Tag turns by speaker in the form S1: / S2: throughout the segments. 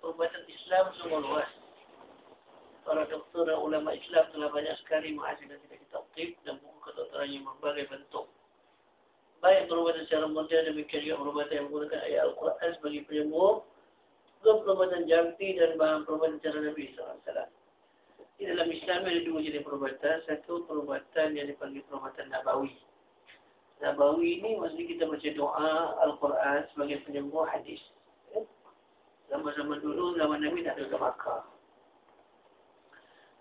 S1: perubatan Islam semua luas. Para doktor dan ulama Islam telah banyak sekali menghasilkan kitab-kitab tib dan buku kedokterannya berbagai bentuk. Baik perubatan secara modern, demikian juga perubatan yang menggunakan ayat Al-Quran sebagai penyembuh, juga perubatan jampi dan bahan perubatan cara Nabi SAW. Di dalam Islam ada dua jenis perubatan. Satu perubatan yang dipanggil perubatan Nabawi. Nabawi ini maksudnya kita baca doa Al-Quran sebagai penyembuh hadis. Zaman-zaman dulu, zaman Nabi tak ada ke Makkah.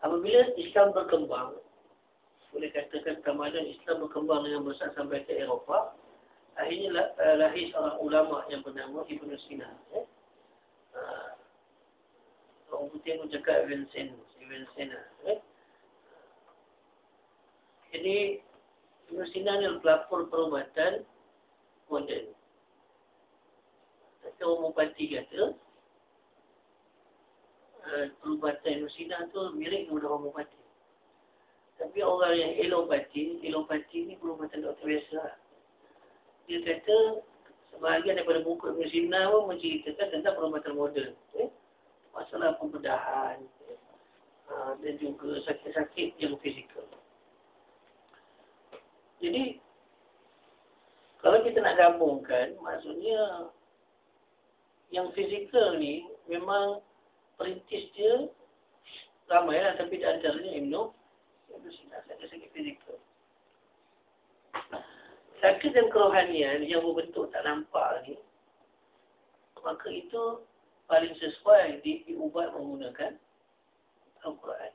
S1: Apabila Islam berkembang, boleh katakan kemajuan Islam berkembang dengan besar sampai ke Eropah, akhirnya lahir seorang ulama yang bernama Ibn Sina. Orang putih pun cakap Ibn Sina. Jadi, Ibn Sina adalah pelapor perubatan moden. Kata homopati kata, perubatan Ibn Sina tu mirip kepada homopati. Tapi orang yang elopati ni perubatan doktor biasa. Dia kata, sebahagian daripada buku Ibn Sina pun menceritakan tentang perubatan moden. Masalah pembedahan dan juga sakit-sakit yang fizikal. Jadi, kalau kita nak gabungkan, maksudnya yang fizikal ni memang perintis dia ramai lah, tapi di antaranya Ibn Sina, sakit-sakit fizikal. Sakit dan kerohanian yang berbentuk tak nampak ni, maka itu paling sesuai diubat menggunakan Al-Quran.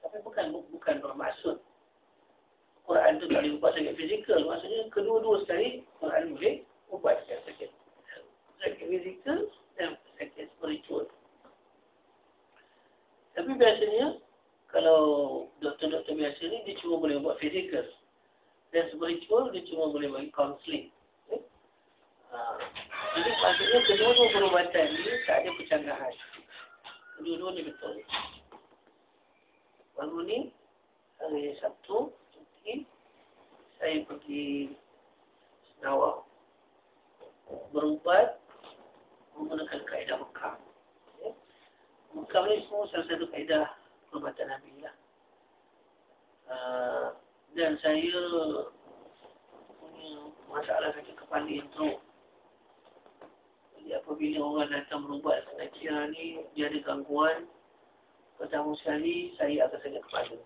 S1: Tapi bukan bermaksud Quran tu tak boleh ubat sakit fizikal. Maksudnya kedua-dua sekali Quran boleh ubatkan sakit fizikal dan sakit spiritual. Tapi biasanya kalau doktor-doktor biasa ni dia cuma boleh ubat fizikal. Dan spiritual dia cuma boleh bagi counselling. Jadi maksudnya kedua-dua perubatan ni tak ada percanggahan. Kedua-dua ni betul. Baru ni hari Sabtu saya pergi Senawang berubat menggunakan kaedah Mekah. Mekah ni semua salah satu kaedah perubatan Nabi lah. Dan saya punya masalah sakit kepala intro. Jadi apabila orang datang berubat pengajian ni, dia ada gangguan, pertama sekali saya akan sakit kepala.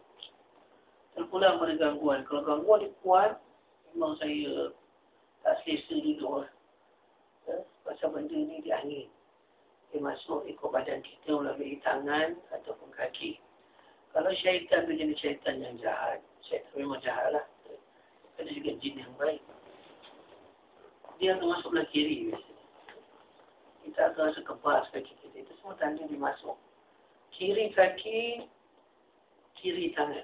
S1: Terpulang pada gangguan. Kalau gangguan dia kuat, memang saya tak selesa duduk. Pasal benda ni dia angin. Dia masuk ikut badan kita melalui tangan ataupun kaki. Kalau syaitan tu jenis syaitan yang jahat, syaitan memang jahat lah. Ada juga jin yang baik. Dia akan masuk belah kiri biasanya. Kita akan rasa kebas kaki kita. Itu semua tanda dia masuk. Kiri kaki, kiri tangan.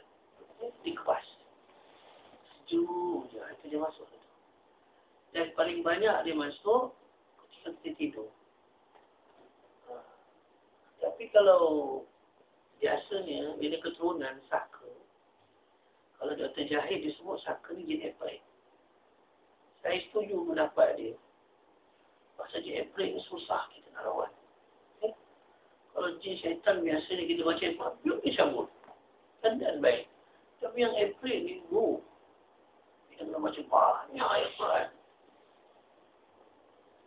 S1: Dikepas. Sejuk je. Itu dia masuk. Dan paling banyak dia masuk ketika kita tidur. Tapi kalau biasanya dia ada keturunan saka. Kalau Dr. Jahid dia sebut saka ni jin April. Saya setuju pendapat dia. Pasal jin April ni susah kita nak lawan. Kalau jin syaitan biasanya kita baca April dia cabut. Dan baik. Tapi yang April ni, kita kena baca banyak ayat Quran.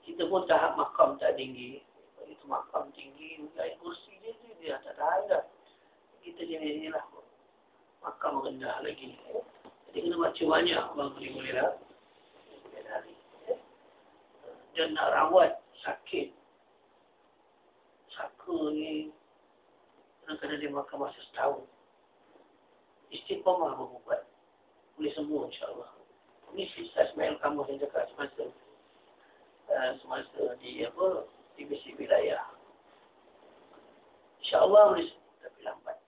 S1: Kita pun tahap makam tak tinggi. Kalau itu makam tinggi, ayat kursi dia tak tahan dah. Kita jenis lah. Makam rendah lagi. Jadi kena baca banyak, baru boleh lah. Dan nak rawat sakit. Saka ni, kadang-kadang dia makan masa setahun. Istiqamah berubat. Boleh sembuh insyaAllah. Ini Ustaz Ismail Kamus yang cakap semasa di TBC wilayah. InsyaAllah boleh sembuh, tapi lambat.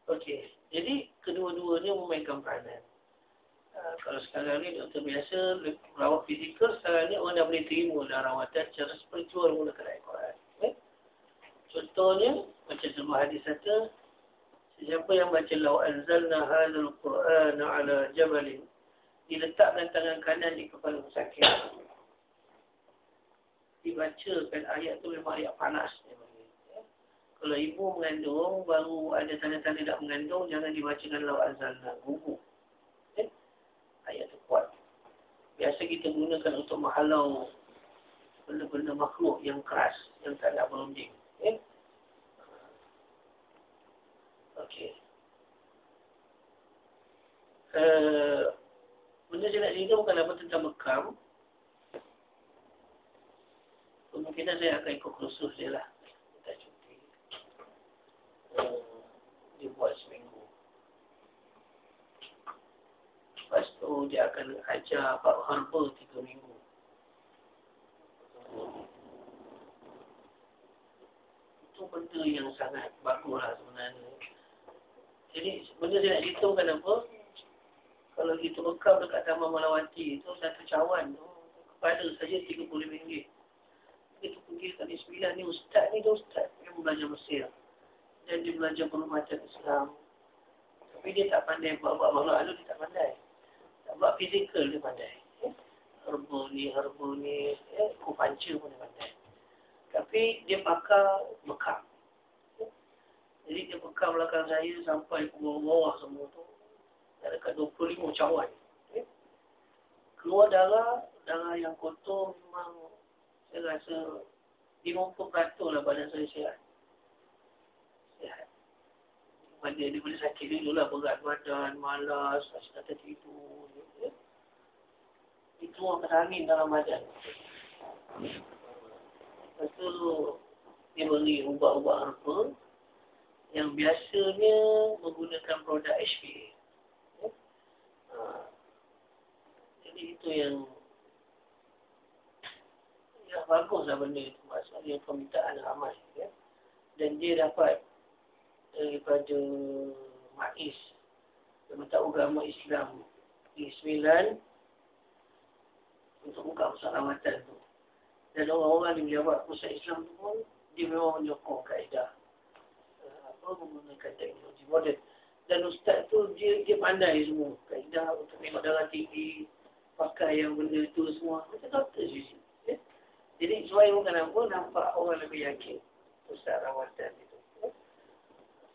S1: Okey, jadi kedua-duanya memainkan peranan. Kalau sekarang ni doktor biasa rawat fizikal, sekarang ni orang dah boleh terima dah rawatan secara spiritual menggunakan ayat Quran. Contohnya, macam sebuah hadis kata, siapa yang baca law anzalna hadzal Qur'ana ala jabalin, diletakkan tangan kanan di kepala pesakit, dibacakan ayat tu memang ayat panas. Kalau ibu mengandung, baru ada tanda-tanda tak mengandung, jangan dibacakan law azalna, gugup. Ayat tu kuat. Biasa kita gunakan untuk menghalau benda-benda makhluk yang keras, yang tak nak berunding. Okey. Benda saya nak cerita bukan apa tentang bekam. Kemungkinan saya akan ikut kursus dia lah. Kita cuti. Dia buat seminggu. Lepas tu dia akan ajar bab herba 3 minggu. Itu benda yang sangat bagus lah sebenarnya. Jadi benda saya nak cerita bukan apa. Kalau kita bekam dekat Taman Malawati tu, satu cawan tu, kepada saja RM30. Kita pergi kat Negeri 9 ni, ustaz ni tu ustaz yang belajar Mesir. Dan dia belajar penghormatan Islam. Tapi dia tak pandai buat-buat makhluk halus, dia tak pandai. Tak buat fizikal dia pandai. Herba ni, kupanca pun dia pandai. Tapi dia pakar bekam. Jadi dia bekam belakang saya sampai ke bawah-bawah semua tu. Ada dekat 25 cawan. Keluar darah yang kotor memang saya rasa 50% lah badan saya sihat. Dia boleh sakit dulu lah, berat badan, malas, rasa kata tidur. Itu orang kena angin dalam badan. Lepas tu, dia beri ubat-ubat herba yang biasanya menggunakan produk HPA. Jadi itu yang baguslah benda itu. Maksudnya permintaan ramai. Dan dia dapat daripada MAIS, Jabatan Agama Islam di 9 untuk buka pusat rawatan tu. Dan orang-orang yang menjawab pusat Islam tu pun dia memang menyokong kaedah menggunakan teknologi moden. Dan ustaz tu dia pandai semua kaedah untuk tengok darah tinggi, pakai yang benda tu semua macam doktor je. Jadi supaya bukan apa, nampak orang lebih yakin pusat rawatan itu.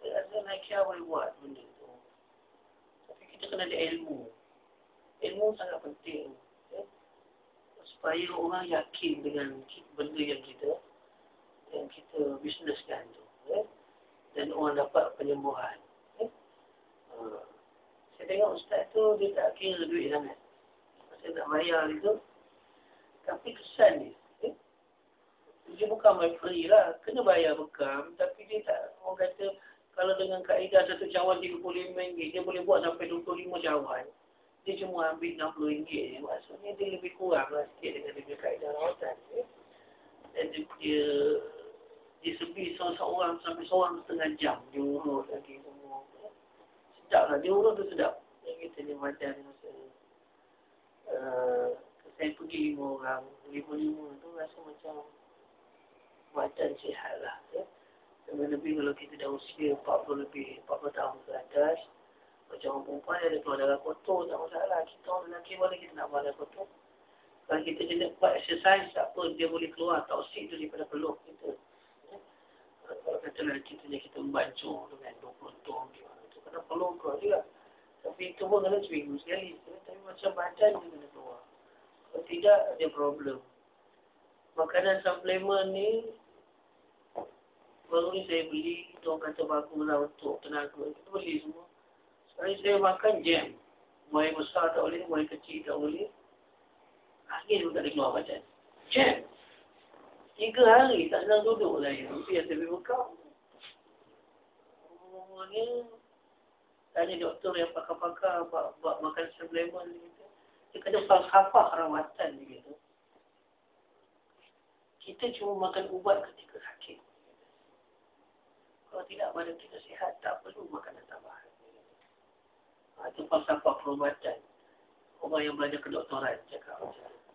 S1: Saya rasa Nakia boleh buat benda tu. Tapi kita kena ada ilmu. Ilmu sangat penting. Supaya orang yakin dengan benda yang kita bisneskan tu. Dan orang dapat penyembuhan. Saya tengok ustaz tu, dia tak kira duit sangat. Saya tak bayar itu. Tapi kesan dia. Dia bukan main free lah. Kena bayar bekam. Tapi dia tak, orang kata, kalau dengan kaedah satu cawan RM35, dia boleh buat sampai 25 cawan. Dia cuma ambil RM60 je. Maksudnya dia lebih kurang lah sikit dengan dia kaedah rawatan. Dan dia sebi seorang sampai seorang setengah jam. Dia urut lagi semua. Sedap lah. Dia urut tu sedap. Yang kita ni badan masa saya pergi 5 orang. 5 tu rasa macam badan sihat lah. Lebih kalau kita dah usia 40 lebih, 40 tahun ke atas. Macam orang perempuan ada keluar darah kotor, tak masalah. Kita orang lelaki boleh kita nak buat darah kotor. Kalau kita jenis buat exercise, tak apa, dia boleh keluar toksik tu daripada peluk kita. Kalau katalah kita membancuh dengan 20 ton, itu kena peluk keluar juga. Tapi itu pun kena seminggu sekali. Tapi macam badan dia kena keluar. Kalau tidak, ada problem. Makanan suplemen ni, baru ni saya beli, itu orang kata bagus lah untuk tenaga. Kita beli semua. Sekarang saya makan jam. Muai besar tak boleh, muai kecil tak boleh. Angin pun tak boleh keluar badan. Jam. 3 hari tak senang duduk saya. Mesti yang saya bekam. Umumnya, tanya doktor yang pakar-pakar buat makan suplemen ni. Dia kata falsafah rawatan dia gitu. Kita cuma makan ubat ketika sakit. Kalau tidak badan kita sihat, tak perlu makanan tambahan. Itu falsafah perubatan. Orang yang belajar kedoktoran cakap macam tu.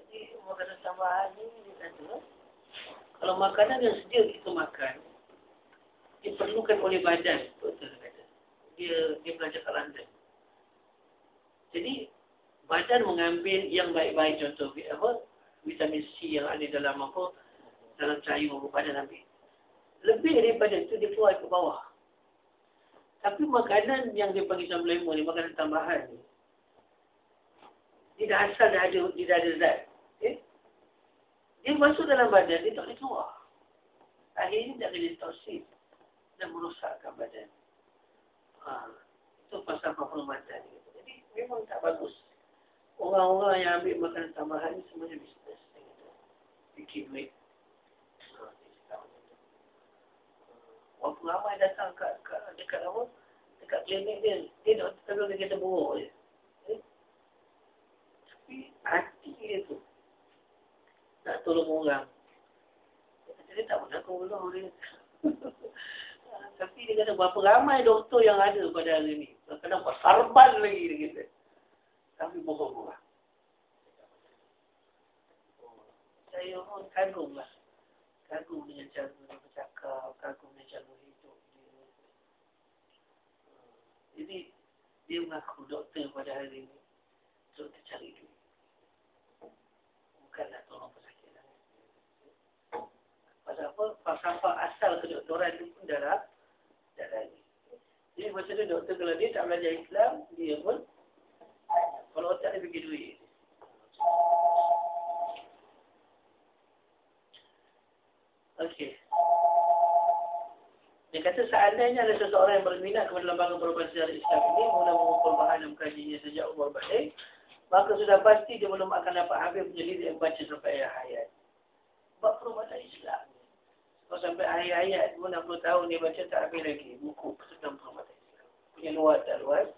S1: Jadi makanan tambahan ni dia kata, kalau makanan yang sedia kita makan, diperlukan oleh badan, doktor kata. Dia belajar kat London. Jadi badan mengambil yang baik-baik, contoh vitamin C yang ada dalam apa, dalam sayur pada Nabi. Lebih daripada itu dia keluar ke bawah. Tapi makanan yang dia panggil sambal lemon ni, makanan tambahan ni, dia dah asal dah ada zat. Okay? Dia masuk dalam badan, dia tak boleh keluar. Akhirnya dia jadi toksin dan merosakkan badan. Itu pasal penghormatan. Jadi memang tak bagus. Orang-orang yang ambil makanan tambahan ni semuanya bisnes. Bikin duit. Berapa ramai datang dekat apa? Dekat klinik dia. Dia nak tolong dia kata buruk je. Tapi hati dia tu nak tolong orang. Dia tak pernah tolong dia. Tapi dia kata berapa ramai doktor yang ada pada hari ni. Kadang-kadang sarban lagi dia kata. Tapi bohong-bohong. Saya pun kagum lah. Kagum dengan cara dia bercakap, kagum dengan cara hidup dia. Jadi, dia mengaku doktor pada hari ini. Doktor cari duit. Bukanlah tolong pesakit. Pasal apa? Falsafah asal kedoktoran itu pun dah lagi. Jadi, macam tu doktor kalau dia tak belajar Islam, dia pun kalau tak dia pergi duit. Okey. Dia kata seandainya ada seseorang yang berminat kepada lembaga perubahan sejarah Islam ini, mula mengumpul bahan dan mengkajinya sejak umur balik, maka sudah pasti dia belum akan dapat habis menyelidik dan baca sampai ayat-ayat. Sebab perubahan Islam. Kalau sampai ayat-ayat 60 tahun dia baca tak habis lagi buku tentang perubahan Islam. Punya luar tak luas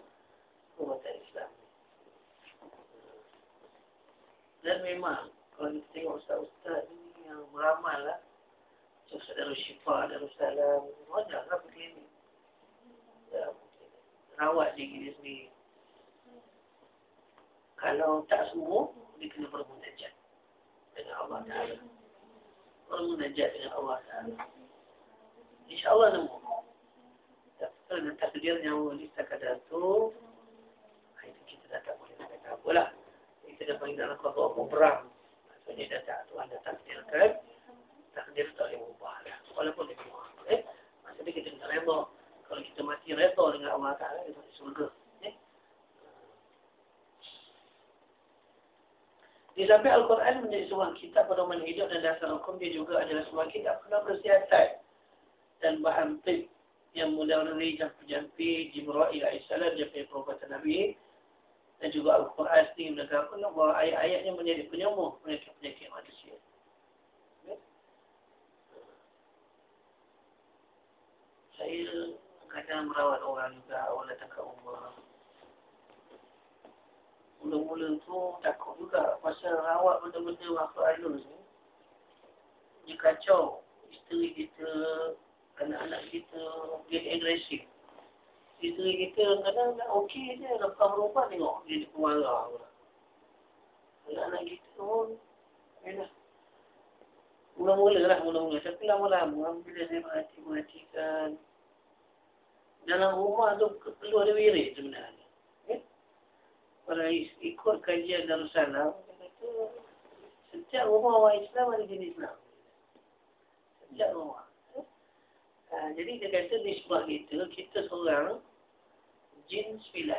S1: perubahan Islam. Dan memang kalau kita tengok ustaz-ustaz ni yang beramal lah, Ustaz Darul Syifa, Darul Salam, wajarlah pergi ni. Rawat diri dia sendiri. Kalau tak sembuh, dia kena bermunajat dengan Allah Ta'ala. Bermunajat dengan Allah Ta'ala. InsyaAllah nemu. Kalau tak takdir nyawa ni sekadar tu, itu kita dah tak boleh nak kata apalah. Kita dah panggil dalam kata apa perang. Maksudnya dah tak, Tuhan dah takdirkan. Takdir tak boleh ubah lah. Walaupun dia keluar. Maksudnya kita tak reda. Kalau kita mati reda dengan Allah Ta'ala, kita di surga. Di samping Al-Quran menjadi sebuah kitab pedoman hidup dan dasar hukum, dia juga adalah sebuah kitab penuh persiasat dan bahan tip yang mudah-mudahan jampi Jibril alaihissalam, jampi perubatan Nabi, dan juga Al-Quran sendiri menegaskan bahawa ayat-ayatnya menjadi penyembuh penyakit-penyakit manusia. Saya kadang merawat orang juga, orang datang ke rumah. Mula-mula tu takut juga pasal rawat benda-benda makhluk halus ni. Dia kacau isteri kita, anak-anak kita, dia agresif. Isteri kita kadang okey je, lepas berubah tengok dia marah pula. Anak-anak kita pun, mula-mula. Tapi lama-lama bila saya perhatikan dalam rumah tu perlu ada wirid sebenarnya. Kalau ikut kajian Darussalam, dia kata setiap rumah orang Islam ada jenis Islam. Setiap rumah. Jadi dia kata nisbah kita seorang jin 9.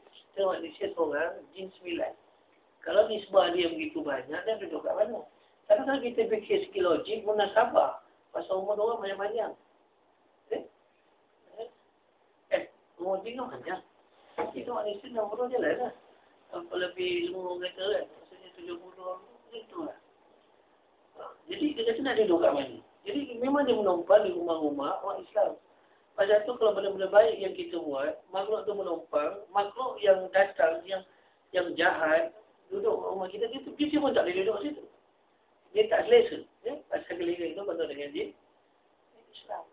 S1: Kita manusia seorang jin 9. Kalau nisbah dia begitu banyak, dia duduk kat mana? Tapi kalau kita fikir segi logik, munasabah. Pasal umur orang banyak-banyak. Umur jin kan banyak. Itu manusia 60 je lah. Apa lebih semua orang kata kan. Maksudnya 70 macam lah. Jadi dia kata nak duduk kat mana. Jadi memang dia menumpang di rumah-rumah orang Islam. Pasal tu kalau benda-benda baik yang kita buat, makhluk tu menumpang, makhluk yang datang, yang jahat, duduk rumah kita, dia pun tak boleh duduk situ. Dia tak selesa. Pasal keliling itu betul dengan dia Islam.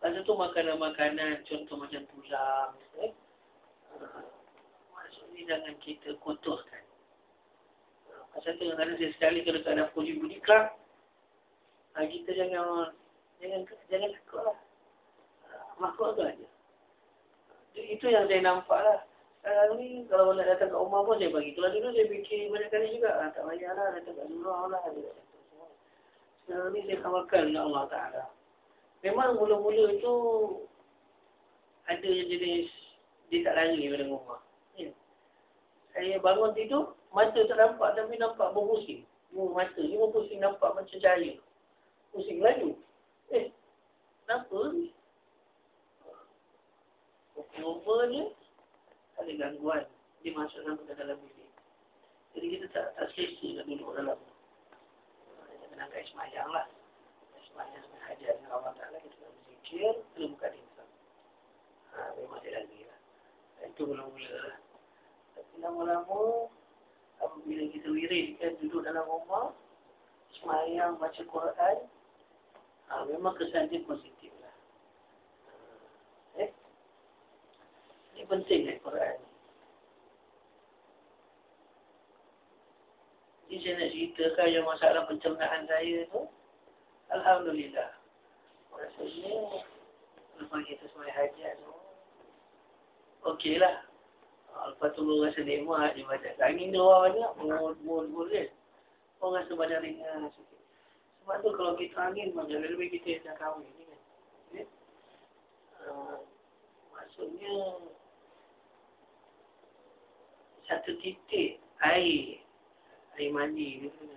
S1: Pasal tu makanan-makanan, contoh macam tulang. Maksudnya jangan kita kotorkan. Pasal tu kadang-kadang saya sekali kalau tak ada puji-puji kelak, kita jangan takut lah. Makhluk tu aja. Itu yang saya nampak lah. Sekarang ni kalau nak datang kat rumah pun saya bagi. Kalau dulu saya fikir banyak kali juga. Tak payahlah datang kat surau lah. Sekarang ni saya kawakan dengan Allah Ta'ala. Memang mula-mula itu ada jenis dia tak lari pada rumah. Ya. Saya bangun tidur, mata tak nampak tapi nampak berpusing. Mata ni berpusing nampak macam cahaya. Pusing laju. Kenapa ni? Rupanya ada gangguan. Dia masuk sampai ke dalam bilik. Jadi kita tak selesa nak duduk dalam. Menangkai semayang lah. Semayang dengan hajat dengan Allah Ta'ala. Kita nak berzikir, kita buka diri. Memang dia lagi lah. Itu mula-mula lah. Tapi lama-lama, apabila kita wiridkan duduk dalam rumah, semayang, baca Quran, memang kesan dia positif lah. Ini penting Quran. Ini saya nak ceritakan yang masalah pencernaan saya tu. Alhamdulillah. Rasanya, lepas kita semayang hajat tu, okey lah. Lepas tu rasa nikmat je baca. Angin dia orang banyak, boleh. Orang rasa badan ringan sikit. Sebab tu kalau kita angin pun, lebih kita dah kahwin ni kan. Maksudnya, satu titik air mandi ni kan.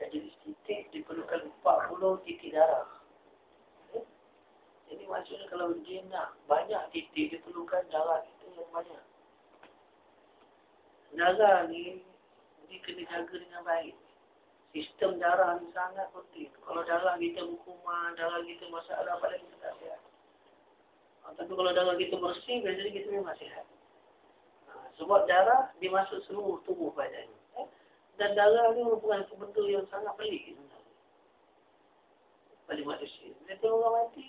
S1: Dan jenis titik diperlukan 40 titik darah. Jadi maksudnya kalau dia nak banyak titik, diperlukan darah kita yang banyak. Darah ni, dia kena jaga dengan baik. Sistem darah ni sangat penting. Kalau darah kita berkuman, darah kita masalah, pada kita tak sihat. Tapi kalau darah kita bersih, biasanya kita memang sihat. Sebab darah, dia masuk seluruh tubuh badan. Dan darah ni merupakan benda yang sangat pelik sebenarnya. Pada manusia. Bila orang mati,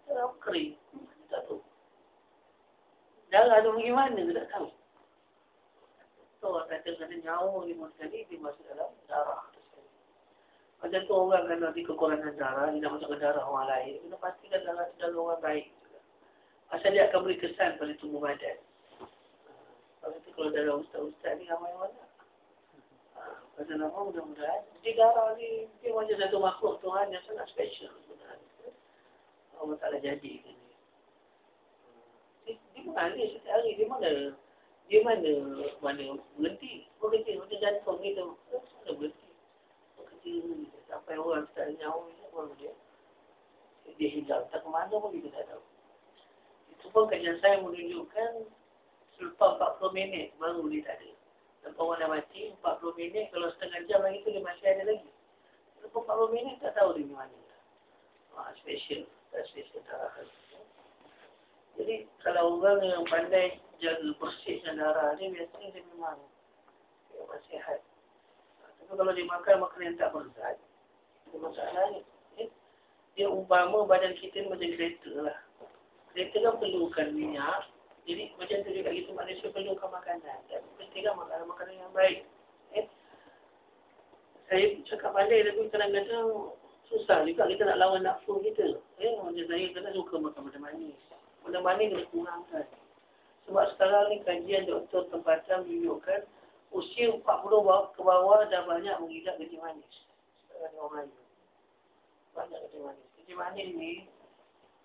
S1: darah kering. Kita tak tahu. Darah tu bagaimana, kita tak tahu. Orang kata nyawa ni sekali, dia masuk dalam darah. Macam tu orang kalau ada kekurangan darah, dia nak masukkan darah orang lain, kita pastikan darah itu dalam orang baik. Pasal dia akan beri kesan pada tubuh badan. Lepas tu kalau darah ustaz-ustaz ni ramai mana? Pasal nama mudah-mudahan. Jadi darah ni, dia macam satu makhluk Tuhan yang sangat special sebenarnya. Allah Ta'ala jadikan ni. Dia mengalir setiap hari. Dia mana berhenti. Berhenti macam jantung gitu. Mana berhenti. Berhenti sampai orang start nyawa ni. Baru dia hilang. Tak ke mana pun kita tak tahu. Itu pun kajian saya menunjukkan selepas 40 minit baru dia tak ada. Lepas orang dah mati, 40 minit, kalau setengah jam lagi tu dia masih ada lagi. Lepas 40 minit tak tahu dia di mana. Special. Tak special darah. Jadi kalau orang yang pandai jaga bersihkan darah dia, biasanya dia memang sihat. Tapi kalau dia makan makanan yang tak berzat, itu masalahnya. Dia umpama badan kita ni macam kereta lah. Kereta kan perlukan minyak. Jadi macam tu juga kita manusia perlukan makanan. Dan pastikan makanan yang baik. Saya cakap pandai tapi kadang-kadang susah juga kita nak lawan nafsu kita. Macam saya kadang suka makan benda manis. Benda manis kena kurangkan. Sebab sekarang ni kajian doktor tempatan menunjukkan usia 40 ke bawah dah banyak mengidap kencing manis. Sekarang ni orang Melayu. Banyak kencing manis. Kencing manis ni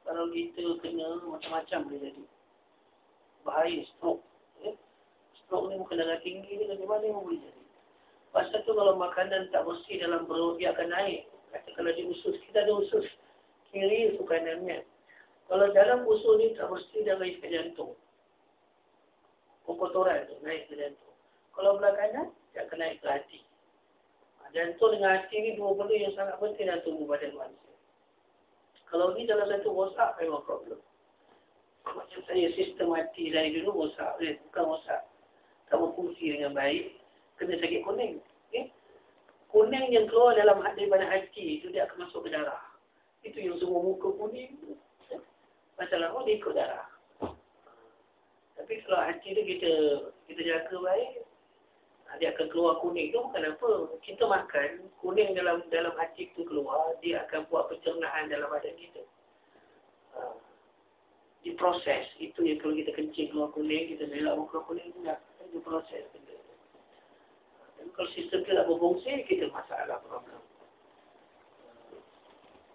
S1: kalau kita kena macam-macam boleh jadi. Bahaya stroke. Stroke ni bukan darah tinggi ni, kencing manis pun boleh jadi. Pasal tu kalau makanan tak bersih dalam perut, dia akan naik. Kata kalau dia usus, kita ada usus kiri, usus kanannya. Kalau dalam usus ni tak bersih, dia naik ke jantung. Kotoran tu naik ke jantung. Kalau belah kanan, dia akan naik ke hati. Jantung dengan hati ni dua benda yang sangat penting dalam tubuh badan manusia. Kalau ni dalam satu rosak, memang problem. Macam saya, sistem hati saya dulu rosak. Bukan rosak. Tak berfungsi dengan baik. Kena sakit kuning. Kuning yang keluar dalam daripada hati itu dia akan masuk ke darah. Itu yang semua muka kuning. Masalah dia ikut darah. Tapi kalau hati tu kita jaga baik, dia akan keluar kuning tu bukan apa. Kita makan, kuning dalam hati tu keluar, dia akan buat pencernaan dalam badan kita. diproses. Itu yang kalau kita kencing keluar kuning, kita belak keluar kuning juga. Diproses. Dan kalau sistem tidak berfungsi, kita masalah problem.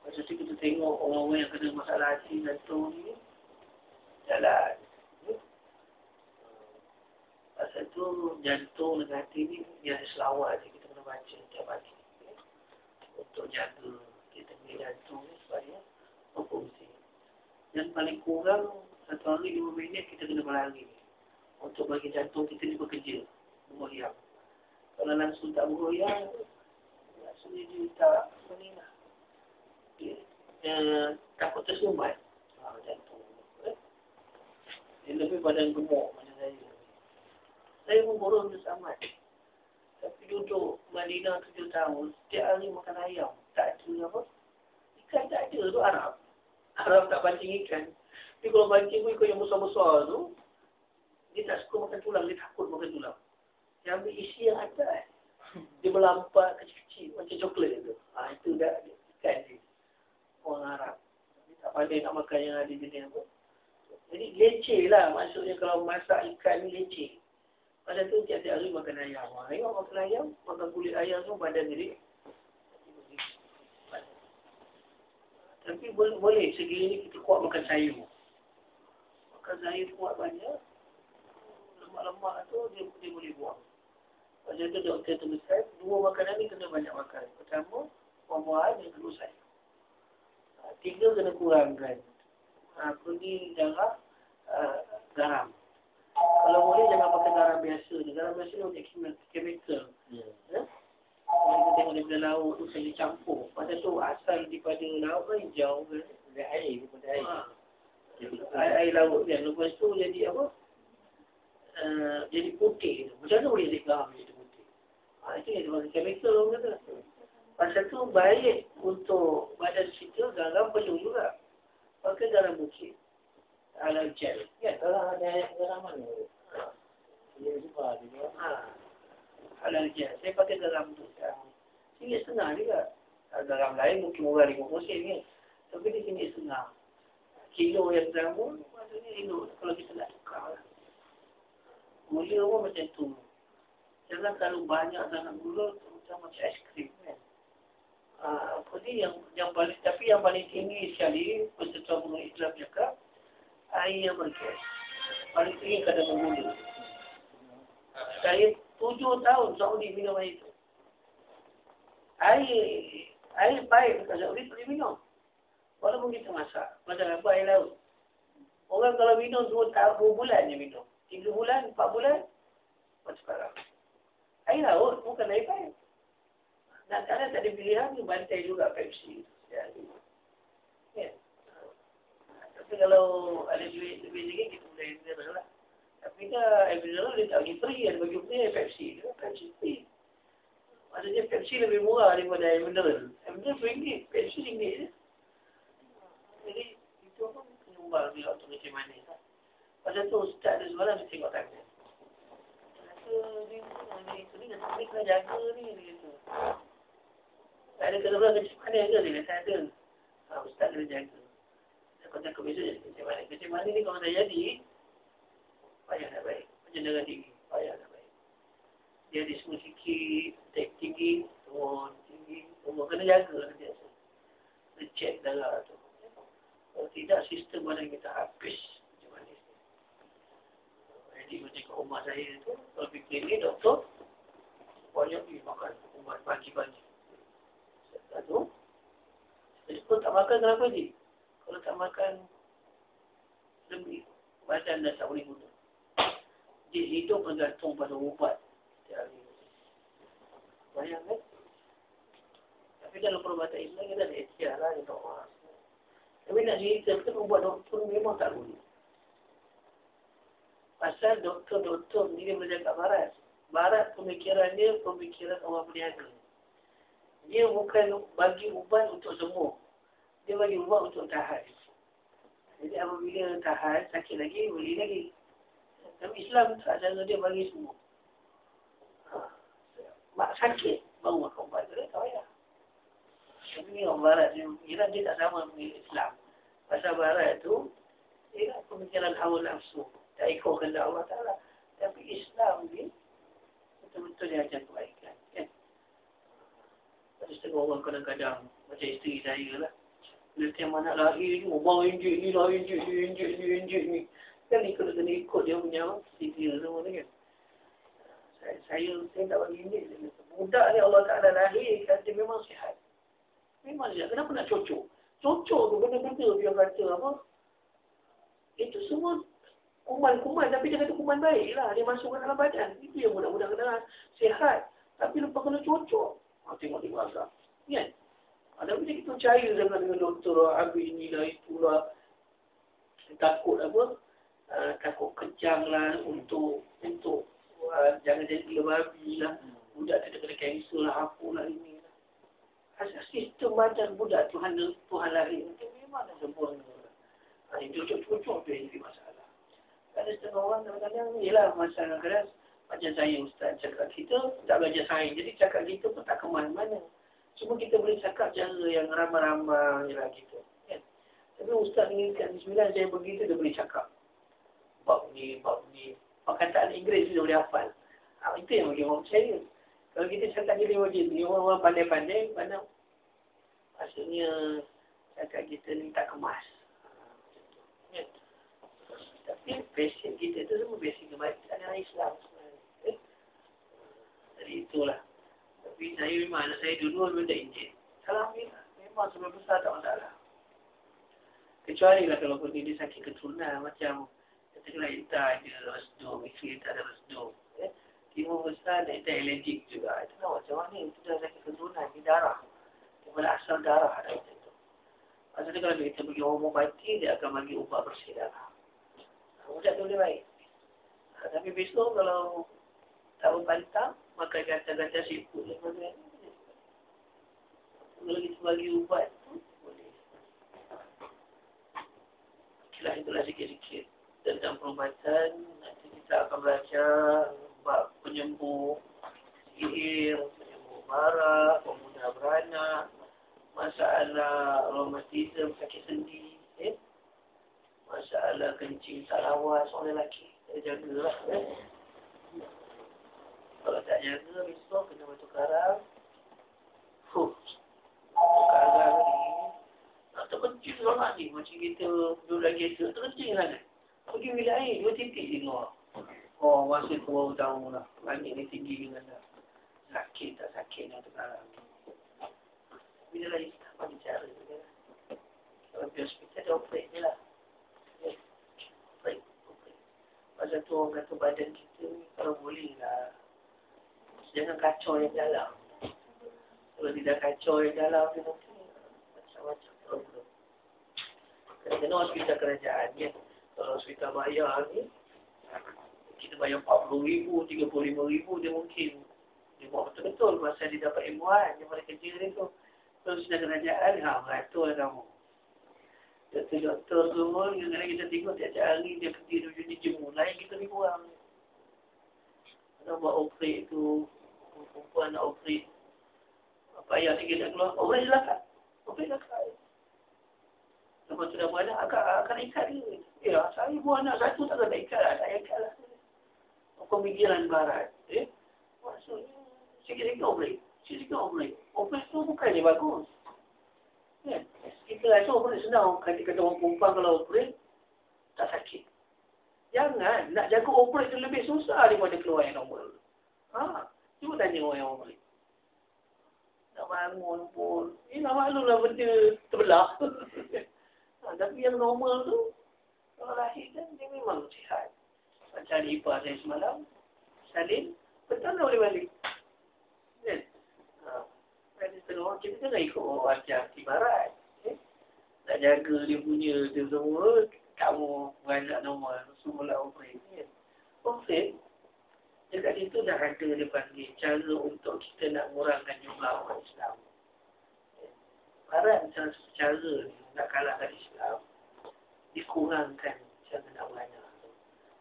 S1: Masa tu kita tengok orang-orang yang kena masalah hati jantung ni, jalan. Pasal tu jantung dengan hati ni, dia ada selawat je kita kena baca setiap pagi. Untuk jaga kita punya jantung ni supaya berfungsi. Dan paling kurang 1 hari 5 minit kita kena berlari untuk bagi jantung kita ni bekerja, bergoyang. Kalau langsung tak bergoyang, rasanya dia tak apa ni lah. Dia takut tersumbat jantung. Dia lebih badan gemuk macam saya. Saya pun boros bersama. Tapi duduk Madinah 7 tahun, setiap hari makan ayam. Tak ada apa. Ikan tak ada tu Arab. Arab tak pancing ikan. Tapi kalau pancing pun ikut yang besar-besar tu, dia tak suka makan tulang, dia takut makan tulang. Dia ambil isi yang atas. Dia melampak kecil-kecil macam coklat tu. Itu dah ikan dia. Orang Arab. Dia tak pandai nak makan yang ada jenis apa. Jadi leceh lah. Maksudnya kalau masak ikan ni leceh. Pada tu tiap-tiap hari makan ayam. Tengok makan ayam, makan kulit ayam tu badan jadi. Tapi boleh segi ni kita kuat makan sayur. Makan sayur kuat banyak. Lemak-lemak tu dia boleh buang. Pasal tu doktor tuliskan, 2 makanan ni kena banyak makan. Pertama, buah-buahan, yang kedua sayur. 3 kena kurangkan. Apa ni darah, garam. Kalau boleh jangan pakai garam biasa. Garam biasa ni untuk chemical. Kalau kita tengok daripada laut tu saya campur. Pasal tu asal daripada laut kan hijau kan. Dari air. Air laut kan. Lepas tu jadi apa? Jadi putih. Macam mana boleh jadi garam jadi putih? Itu yang dipanggil chemical orang kata. Pasal tu baik untuk badan kita, garam perlu juga. Pakai garam bukit. Halal gel. Ya, kalau ada garam mana? Dia juga ada. Halal gel. Saya pakai garam tu. Sini setengah juga. Garam lain mungkin murah 50 sen ni. Tapi di sini setengah. Kilo yang sama, maksudnya kilo. Kalau kita nak tukar lah. Gula pun macam tu. Jangan terlalu banyak sangat gula, terutama macam aiskrim kan. Apa ni yang paling, tapi yang paling tinggi sekali, Persatuan Guru Islam cakap, air yang bergas. Paling tinggi kadar bergula. Saya 7 tahun Saudi minum air itu. Air baik dekat Saudi boleh minum. Walaupun kita masak. Macam apa air laut. Orang kalau minum 2 bulan je minum. 3 bulan, 4 bulan, macam sekarang. Air laut bukan air baik. Nak kadang tak ada pilihan, bantai juga Pepsi. Ya. Tapi kalau ada duit lebih sikit, kita boleh mineral lah. Tapi kan mineral dia tak bagi free, ada bagi free Pepsi. Pepsi free. Maksudnya Pepsi lebih murah daripada air mineral. Air mineral RM1, Pepsi RM1 je. Jadi itu pun penyumbang dia waktu macam mana. Pasal tu ustaz ada semalam dia tengok tangan. Ni kena jaga ni. Dia kata. Tak ada kena-kena macam mana ke? Dia kata ada. Ustaz kena jaga. Takut-takut besok jadi macam mana. Macam mana ni kalau dah jadi, payah nak baik. Macam darah tinggi, payah nak baik. Dia ada semua sikit, tek tinggi, turun, tinggi, turun. Kena jaga lah biasa. Kena check darah tu. Kalau tidak, sistem badan kita habis. Macam mana ni. Jadi macam kat rumah saya tu, kalau pergi klinik, doktor, banyak pergi makan ubat pagi-pagi. Setelah tu, kalau tak makan, kenapa je? Kalau tak makan, lebih badan dah tak boleh guna. Dia hidup bergantung pada ubat. Bayang kan? Tapi dalam perubatan Islam, kita ada ikhtiar lah, dia doa. Tapi nak cerita, kita ubat doktor memang tak guna. Pasal doktor-doktor ni dia belajar kat barat. Barat pemikiran dia, pemikiran orang berniaga. Dia bukan bagi ubat untuk sembuh. Dia bagi ubat untuk tahan. Jadi apabila tahan, sakit lagi, beli lagi. Tapi Islam tak cara dia bagi semua. Mak sakit, baru makan ubat tu, tak payah. Tapi ni orang barat, dia tak sama dengan Islam. Pasal barat tu, Ialah pemikiran hawa nafsu. Tak ikut kehendak Allah Ta'ala. Tapi Islam ni, betul-betul dia ajar kebaikan. Kan? Ada setengah orang kadang-kadang, macam isteri saya lah. Bila tiap anak lahir ni, orang injek ni lah, injek ni. Kan ni kena ikut dia punya sihir semua ni kan. Saya tak bagi injek. Budak ni Allah Ta'ala lahir, dia memang sihat. Memang sihat. Kenapa nak cocok? Cocok tu benda-benda dia kata apa? Itu semua kuman-kuman, tapi dia kata kuman baik lah. Dia masukkan dalam badan. Itu yang budak-budak kena sihat. Tapi lepas kena cocok. Tengok dia agak. Kan? Tapi dia kita percaya dengan doktor lah, habis inilah, itulah. Takut apa? Takut kejang lah untuk jangan jadi gila babi lah. Budak tu kena cancel lah, apalah ini lah. Sistem badan budak Tuhan lahir. Memang dah sempurna. Yang cocok-cocok tu yang jadi masalah. Ada setengah orang kadang-kadang ialah masalah keras. Macam saya Ustaz cakap, kita tak belajar sains. Jadi cakap kita pun tak ke mana-mana. Cuma kita boleh cakap cara yang ramai-ramai je lah kita. Kan? Tapi Ustaz ingatkan Bismillah saya begitu dia boleh cakap. Bab ni. Perkataan Inggeris dia boleh hafal. Itu yang bagi orang percaya. Kalau kita cakap jadi macam ni, orang pandai-pandai, mana maksudnya cakap kita ni tak kemas. Ya. Tapi basic kita tu semua basic kebaikan Islam sebenarnya. Jadi itulah. Tapi saya memang anak saya dulu memang tak injek. Alhamdulillah. Memang sebelum besar tak masalah. Kecuali lah kalau dia sakit keturunan macam katakanlah Ita ada resdung, isteri Ita ada resdung. Timur besar dan Ita alergik juga. Itu lah macam mana itu dah sakit keturunan di darah. Daripada asal darah ada macam itu. Maksudnya kalau kita pergi homopati, dia akan bagi ubat bersih darah. Ubat tu boleh baik. Tapi besok kalau tak berpantang, maka kata-kata siput yang mana ni. Kalau kita bagi ubat tu, boleh. Okeylah, itulah sikit-sikit tentang perubatan. Nanti kita akan belajar bab penyembuh sihir, penyembuh marah, pemuda beranak, masalah rheumatism, sakit sendi, masalah kencing tak lawas orang lelaki. Kita jagalah. Kalau tak jaga, besok kena batu karang. Batu karang ni, nak terkencing sangat ni. Macam kita duduk lagi kereta, terkencing sangat. Pergi bilik air, 2 titik di luar. Oh, masa tu baru tahu lah. Langit ni tinggi dengan dah. Sakit tak sakit ni batu karang ni. Bila lagi tak bagi cara tu kan. Kalau pergi hospital, dia operate je lah. Operate. Pasal tu orang kata badan kita ni, kalau boleh lah. Jangan kacau yang dalam. Kalau tidak kacau yang dalam, dia nanti macam-macam problem. Kena hospital kerajaan kan. Kalau hospital bayar ni, kita bayar RM40,000, RM35,000, dia mungkin dia buat betul-betul masa dia dapat ilmuan daripada kerja dia tu. Kalau hospital kerajaan, beratur lah kamu. Doktor-doktor semua, kadang-kadang kita tengok tiap-tiap hari dia pergi di jemur. Lain kita ni kurang. Kalau buat operate tu, perempuan nak operate, payah sikit nak keluar, operate silakan. Operate silakan. Lepas tu dah beranak, akan ikat dia. Ya, saya buat anak satu tak kena ikat lah, tak ikat lah. Pemikiran barat. Maksudnya, sikit-sikit operate. Sikit-sikit operate. Operate tu bukannya bagus. Kan? Kita rasa operate senang. Kata orang perempuan kalau operate, tak sakit. Jangan. Nak jaga operate tu lebih susah daripada keluar yang normal. Cuba tanya orang yang operate. Nak bangun pun. Nak maklum lah benda terbelah. Tapi yang normal tu, kalau lahir kan, dia memang sihat. Macam ipar saya semalam, Salim, betul tak boleh balik. Kan? Ada setengah orang, kita kena ikut arti-arti barat. Nak jaga dia punya, dia semua, kamu beranak normal, semula operate. Operate, dekat situ dah ada dia panggil cara untuk kita nak murangkan jumlah orang Islam. Barat cara ni, nak kalahkan Islam, dikurangkan cara nak beranak.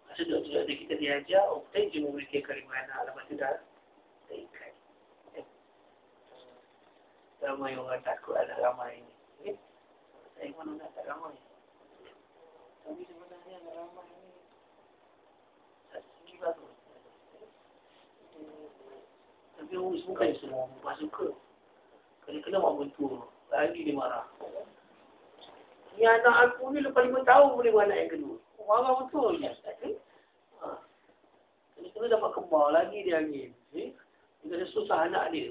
S1: Maksud doktor kita diajar, operate cuma memiliki kalimah anak, lepas tu dah terikat. Ramai orang takut anak ramai ni. Saya pun nak tak ramai. Tapi sebenarnya anak ramai ni satu segi bagus. Tapi bukan semua rumah suka. Kena-kena mak mentua. Lagi dia marah. Ni anak aku ni lepas 5 tahun boleh buat anak yang kedua. Marah betul je. Kena-kena dapat kembar lagi dia angin. Dia kena susah anak dia.